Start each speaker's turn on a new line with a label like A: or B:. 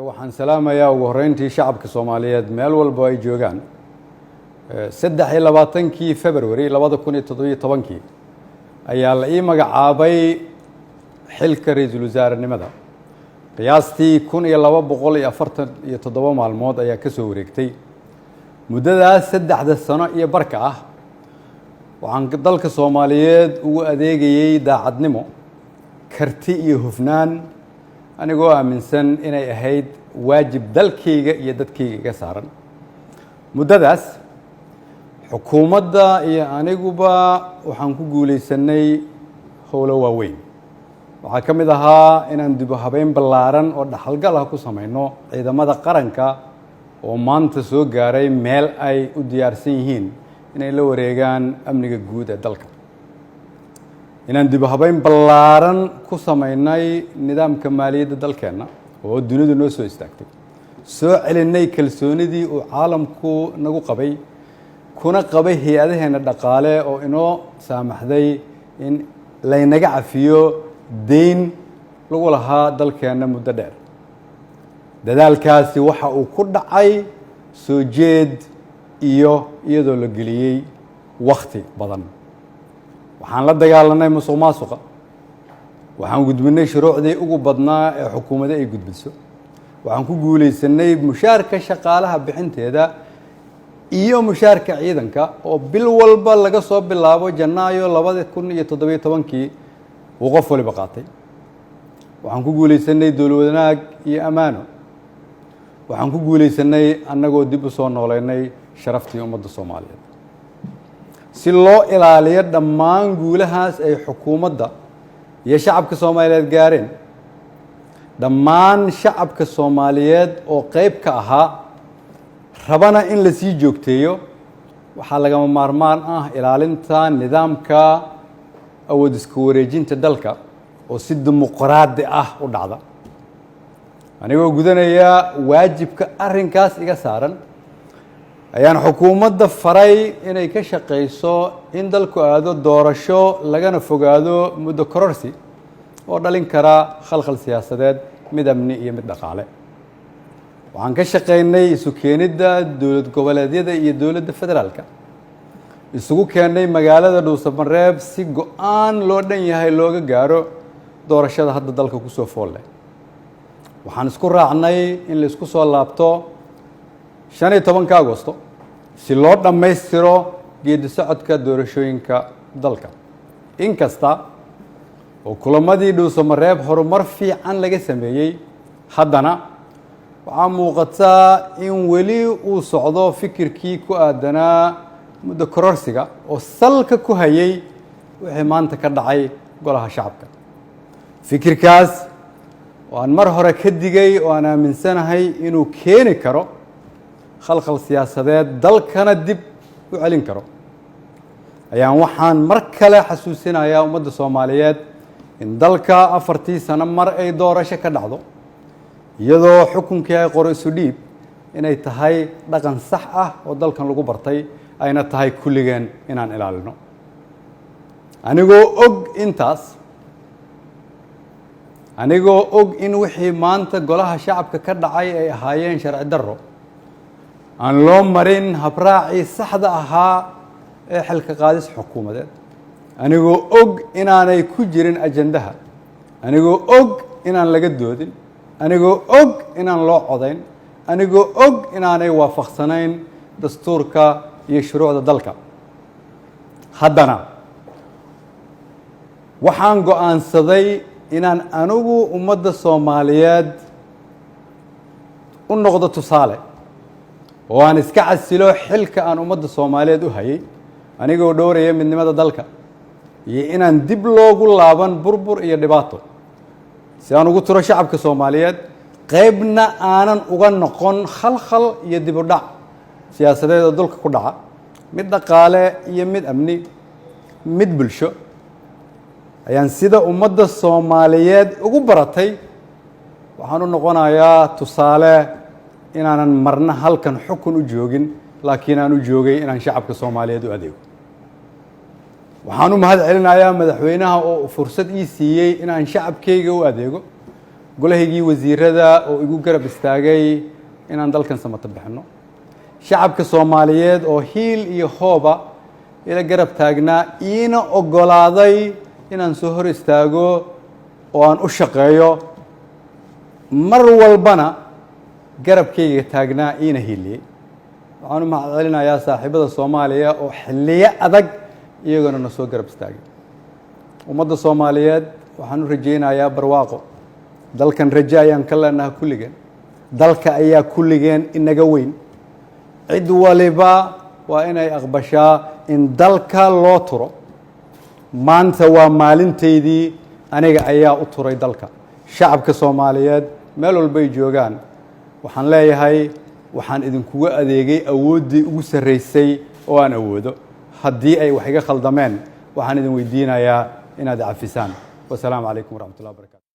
A: waxaan salaamayaa ugu horeyntii shacabka Soomaaliyeed meel walba ay joogaan 23 February 2017 ayaa la ii magacaabay xilka ra'iisul wasaarenimada qiyaastii 1247 maalmood ayaa ka soo wareegtay muddadaas 3 sano iyo barka ah waxaan dalka Soomaaliyeed ugu adeegayay daacadnimo karti iyo hufnaan anigoo aaminsan inay ahayd waajib dalkayga iyo dadkayga iga saaran muddadaas xukuumadda iyo aniguba waxaan ku guuleysanay howlo waaweyn waxaa ka mid ahaa inaan dib u habeyn ballaaran oo dhaxalgal ah ku samayno ciidamada qaranka oo maanta soo gaaray meel ay u diyaarsan yihiin inay la wareegaan amniga guud ee dalka inaan dib u habeyn ballaaran ku samaynay nidaamka maaliyadda dalkeenna oo dunidu noo soo istaagtay soo celinay kalsoonidii uu caalamku nagu qabay kuna qabay hay'adaheena dhaqaale oo inoo saamaxday in laynaga cafiyo deyn lagu lahaa dalkeenna muddo dheer dadaalkaasi waxa uu ku dhacay soo jeed iyo iyadoo la geliyey wakhti badan waxaan la dagaalanay musuqmaasuqa waxaan gudbinay shuruucdii ugu badnaa ee xukuumadda ay gudbiso waxaan ku guuleysanay mushaarka shaqaalaha bixinteeda iyo mushaarka ciidanka oo bil walba laga soo bilaabo Janaayo 2017 uu qof waliba qaatay waxaan ku guuleysanay dowlad wanaag iyo amaano waxaan ku guuleysanay annagoo dib u soo nooleynay sharaftii ummadda Soomaaliyeed si loo ilaaliyo dhammaan guulahaas ay xukuumadda iyo shacabka Soomaaliyeed gaareen dhammaan shacabka Soomaaliyeed oo qayb ka ahaa rabana in la sii joogteeyo waxaa lagama maarmaan ah ilaalinta nidaamka awood isku wareejinta dalka oo si dimuqraadi ah u dhacda anigoo gudanaya waajibka arrinkaas iga saaran ayaan xukuumadda faray inay ka shaqeyso in dalku aado doorasho lagana fogaado muddo kororsi oo dhalin kara khalkhal siyaasadeed mid amni iyo mid dhaqaale waxaan ka shaqeynay isu keenidda dowlad goboleedyada iyo dowladda federaalka isugu keenay magaalada Dhuusamareeb si go'aan loo dhan yahay looga gaaro doorashada hadda dalka ku soo fool leh waxaan isku raacnay in la isku soo laabto 15 Agoosto si loo dhammaystiro geedi socodka doorashooyinka dalka inkasta oo kulamadii Dhuusamareeb horumar fiican laga sameeyay haddana waxaa muuqata in weli uu socdo fikirkii ku aadanaa muddo kororsiga oo salka ku hayay wixii maanta ka dhacay golaha shacabka fikirkaas oo aan mar hore ka digay oo aan aaminsanahay inuu keeni karo khalkhal siyaasadeed dalkana dib u celin karo ayaan waxaan mar kale xasuusinayaa ummadda Soomaaliyeed in dalka 4 sano mar ay doorasho ka dhacdo iyadoo xukunkii ay qoro isu dhiib inay tahay dhaqan sax ah oo dalkan lagu bartay ayna tahay kulligeen inaan ilaalino anigoo og in wixii maanta golaha shacabka ka dhacay ay ahaayeen sharci darro aan loo marin habraacii saxda ahaa ee xilka qaadis xukuumadeed anigoo og inaanay ku jirin ajandaha anigoo og inaan laga doodin anigoo og inaan loo codayn anigoo og inaanay waafaqsanayn dastuurka iyo shuruucda dalka haddana waxaan go'aansaday inaan anigu ummadda Soomaaliyeed u noqdo tusaale oo aan iska casilo xilka aan ummadda Soomaaliyeed u hayay anigoo dhowraya midnimada dalka iyo inaan dib loogu laaban burbur iyo dhibaato si aan ugu tiro shacabka Soomaaliyeed qaybna aanan uga noqon khalkhal iyo dib u dhac siyaasadeed oo dalka ku dhaca mid dhaqaale iyo mid amni mid bulsho ayaan sida ummadda Soomaaliyeed ugu baratay waxaan u noqonayaa tusaale inaanan marna halkan xukun u joogin laakiin aan u joogay inaan shacabka Soomaaliyeed u adeego waxaan u mahad celinayaa madaxweynaha oo fursad ii siiyay inaan shacabkayga u adeego golahaygii wasiirada oo igu garab istaagay inaan dalkan samata bixino shacabka Soomaaliyeed oo hiil iyo hooba ila garab taagnaa iina ogolaaday inaan soo hor istaago oo aan u shaqeeyo mar walbana garabkayga taagnaa iina hiiliyay waxaan u mahadcelinayaa saaxiibada Soomaaliya oo xilliyo adag iyaguna na soo garab istaagay ummadda Soomaaliyeed waxaan u rajaynayaa barwaaqo dalkan rajo ayaan ka leenahay kulligeen dalka ayaa kulligeen inaga weyn cid waliba waa inay aqbashaa in dalka loo turo maanta waa maalinteydii aniga ayaa u turay dalka shacabka Soomaaliyeed meel walba ay joogaan waxaan leeyahay waxaan idinkuga adeegay awooddii ugu sarreysay oo aan awoodo haddii ay wax iga khaldameen waxaan idin weydiinayaa inaad cafisaan wassalaamu calaykum waraxmatullahi wabarakatu